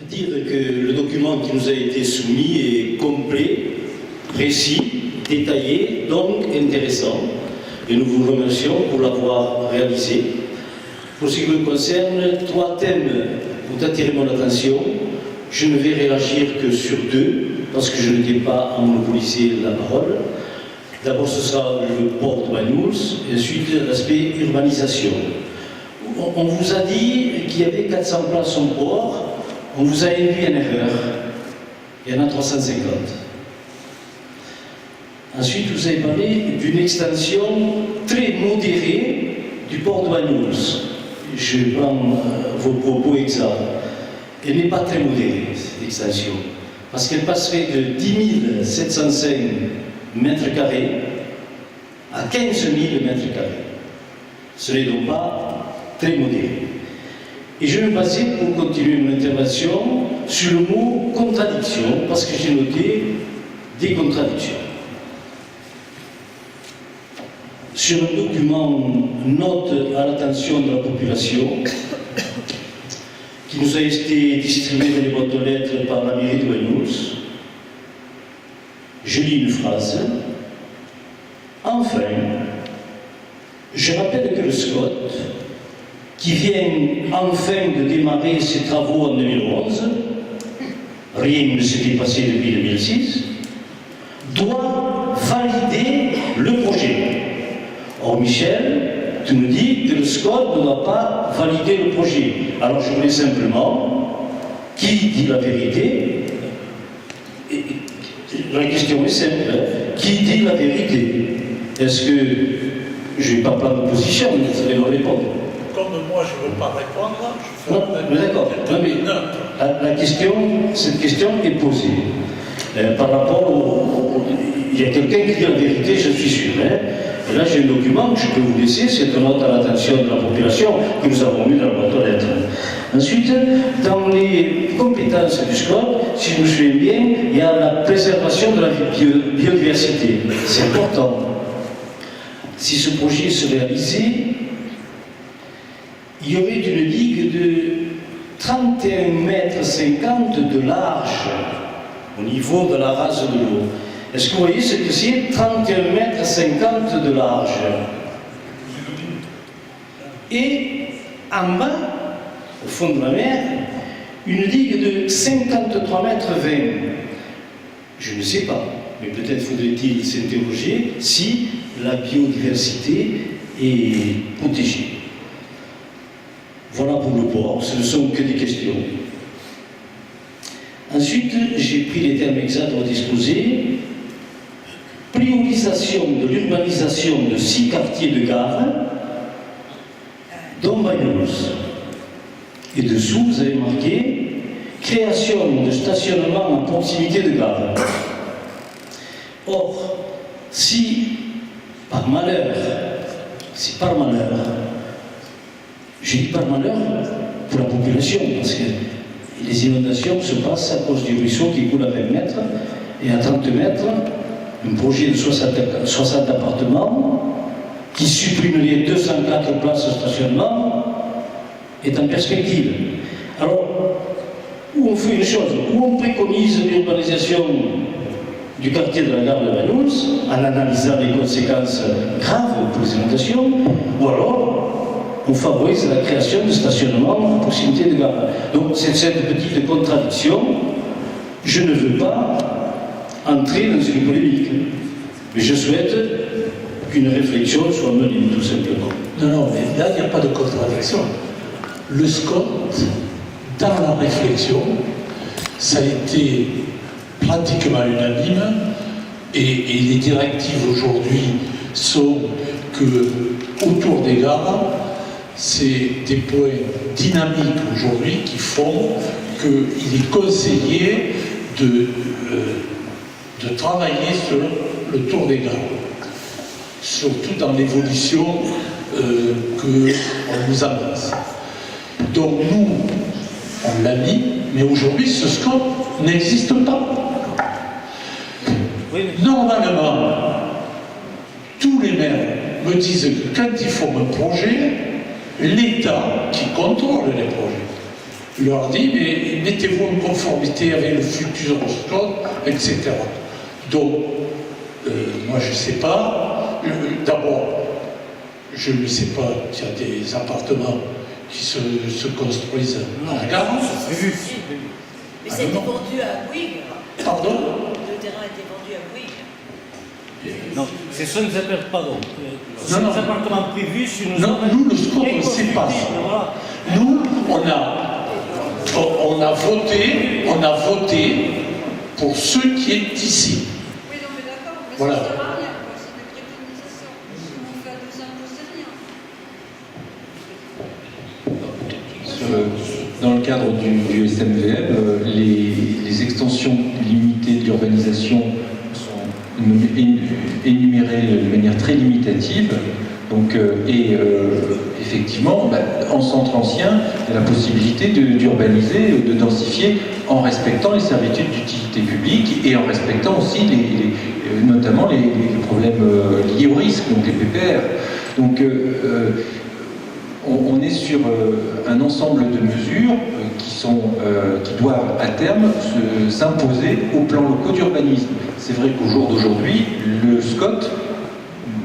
dire que le document qui nous a été soumis est complet, précis, détaillé, donc intéressant. Et nous vous remercions pour l'avoir réalisé. Pour ce qui me concerne, 3 thèmes ont attiré mon attention. Je ne vais réagir que sur 2, parce que je ne n'ai pas à monopoliser la parole. D'abord, ce sera le port de Banyuls, et ensuite l'aspect urbanisation. On vous a dit qu'il y avait 400 places au port, on vous a induit en erreur. Il y en a 350. Ensuite, vous avez parlé d'une extension très modérée du port de Banyuls. Je prends vos propos exacts. Elle n'est pas très modérée, cette extension, parce qu'elle passerait de 10 705 mètres carrés à 15 000 mètres carrés. Ce n'est donc pas très modéré. Et je vais me baser, pour continuer mon intervention, sur le mot contradiction, parce que j'ai noté des contradictions. Sur un document note à l'attention de la population, qui nous a été distribué dans les boîtes aux lettres par la mairie de Banyuls, je lis une phrase. Enfin, je rappelle que le SCOT, qui vient enfin de démarrer ses travaux en 2011, rien ne s'était passé depuis 2006, doit valider le projet. Or, Michel, tu me dis que le SCOT ne doit pas valider le projet. Alors, je voulais simplement, qui dit la vérité? La question est simple, hein? Qui dit la vérité? Est-ce que je n'ai pas plein de position, vous allez me répondre? Comme moi je ne veux pas répondre, je fais non, mais d'accord. Cette question est posée. Par rapport au. Il y a quelqu'un qui dit la vérité, je suis sûr. Hein? Et là, j'ai un document que je peux vous laisser, c'est une note à l'attention de la population que nous avons mis dans la boîte aux lettres. Ensuite, dans les compétences du SCOT, si je me souviens bien, il y a la préservation de la biodiversité. C'est important. Si ce projet se réalisait, il y aurait une digue de 31,50 mètres de large au niveau de la rase de l'eau. Est-ce que vous voyez ce que c'est? 31,50 mètres de large. Et en bas, au fond de la mer, une digue de 53,20 mètres. Je ne sais pas, mais peut-être faudrait-il s'interroger si la biodiversité est protégée. Voilà pour le port, ce ne sont que des questions. Ensuite, j'ai pris les termes exacts à disposer. Priorisation de l'urbanisation de 6 quartiers de gare, dont Banyuls. Et dessous, vous avez marqué création de stationnement en proximité de gare. Or, si par malheur, je dis par malheur pour la population, parce que les inondations se passent à cause du ruisseau qui coule à 20 mètres, et à 30 mètres, un projet de 60 appartements qui supprimerait 204 places de stationnement est en perspective. Alors, où on fait une chose, où on préconise l'urbanisation du quartier de la gare de Banyuls, en analysant les conséquences graves pour les inondations, ou alors on favorise la création de stationnements à proximité de gare. Donc c'est cette petite contradiction. Je ne veux pas entrer dans une polémique, mais je souhaite qu'une réflexion soit menée, tout simplement. Non, mais là, il n'y a pas de contradiction. Le SCOT, dans la réflexion, ça a été pratiquement unanime, et les directives aujourd'hui sont que autour des gares, c'est des points dynamiques aujourd'hui qui font qu'il est conseillé de travailler sur le tour des gares, surtout dans l'évolution qu'on nous annonce. Donc nous, on l'a mis, mais aujourd'hui ce scope n'existe pas. Normalement, tous les maires me disent que quand ils font un projet, l'État qui contrôle les projets. leur dit, mais mettez-vous en conformité avec le futur SCOT, etc. Donc, moi je ne sais pas. D'abord, je ne sais pas qu'il y a des appartements qui se construisent en gare. Mais ça a été vendu à Bouygues. Pardon? Le terrain a été vendu à Bouygues. Non, c'est ça, nous appelle, pardon. Non, non. Les appartements prévus sur une Non, zone nous, le SCOT, on ne sait pas ça. voilà. Nous, on a voté pour ce qui est ici. Oui, non, mais d'accord, mais Voilà. ça ne sert à rien, quoi. C'est des préconisations. Si on fait 2 impôts, c'est rien. Dans le cadre du SMVM, les extensions limitées de l'urbanisation sont énumérées de manière très limitative. Donc, effectivement, en centre ancien, il y a la possibilité d'urbaniser, de densifier en respectant les servitudes d'utilité publique et en respectant aussi notamment les problèmes liés au risque, donc les PPR. Donc, on est sur un ensemble de mesures qui doivent à terme s'imposer aux plans locaux d'urbanisme. C'est vrai qu'au jour d'aujourd'hui, le SCOT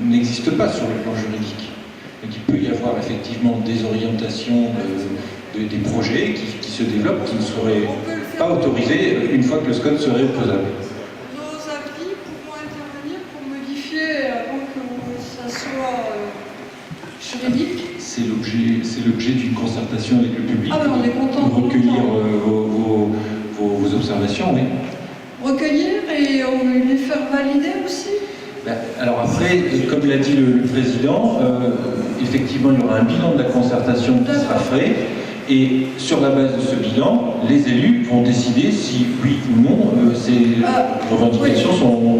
n'existe pas sur le plan juridique. Donc il peut y avoir effectivement des orientations des projets qui se développent, qui ne seraient pas autorisés une fois que le SCOT serait opposable. Nos avis pourront intervenir pour modifier avant que ça soit juridique. C'est l'objet d'une concertation avec le public. Ah ben on est content. Pour recueillir vos observations, oui. Recueillir et les faire valider aussi. Alors après, comme l'a dit le président, effectivement il y aura un bilan de la concertation qui sera fait, et sur la base de ce bilan, les élus vont décider si oui ou non ces revendications sont